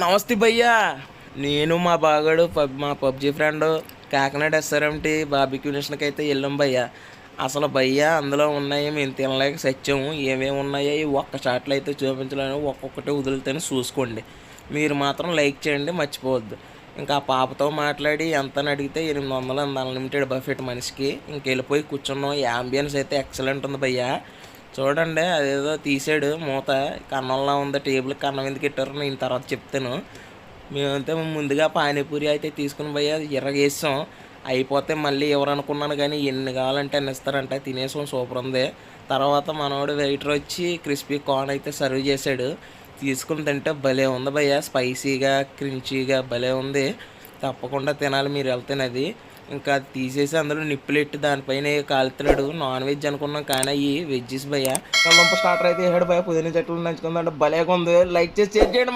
నమస్తే భయ్యా. నేను మా బాగాడు మా PUBG friend Kakinada SRMT barbecue నేషన్కి అయితే వెళ్ళాం భయ్యా. అసలు భయ్యా అందులో ఉన్నాయి మేము తినలేక సత్యము. ఏమేమి ఉన్నాయో ఈ ఒక్క షాట్లో అయితే చూపించలేను, ఒక్కొక్కటి వదులుతేనే చూసుకోండి. మీరు మాత్రం లైక్ చేయండి, మర్చిపోవద్దు. ఇంకా ఆ పాపతో మాట్లాడి ఎంత అని అడిగితే 800 అంది అన్లిమిటెడ్ బఫెట్ మనిషికి. ఇంకెళ్ళిపోయి కూర్చున్నాం. ఈ అంబియన్స్ అయితే ఎక్సలెంట్ ఉంది భయ్యా. చూడండి అదేదో తీసాడు మూత, కన్నంలా ఉంది. టేబుల్ కన్నం ఎందుకు పెట్టారో నేను తర్వాత చెప్తాను. మేమైతే ముందుగా పానీపూరి అయితే తీసుకుని పోయి ఇరగేసాం. అయిపోతే మళ్ళీ ఎవరనుకున్నాను కానీ ఎన్ని కావాలంటే అన్ని ఇస్తారంట. తినేసాం, సూపర్ ఉంది. తర్వాత మనోడు వెయిటర్ వచ్చి క్రిస్పీ కార్న్ అయితే సర్వ్ చేశాడు. తీసుకుని తింటే భలే ఉంది భయ్య, స్పైసీగా క్రించీగా భలే ఉంది. తప్పకుండా తినాలి మీరు వెళ్తేనది. ఇంకా అది తీసేసి అందులో నిప్పులెట్టి దానిపైన కాలుతున్నాడు. నాన్ వెజ్ అనుకున్నాం కానీ అవి వెజ్జెస్ భయ్య. స్టార్టర్ అయితే వేసాడు భయ్య. పుదీనా చెట్లు నంచుకుందంటే భలేగా ఉంది. లైక్ చేసి షేర్ చేయండి.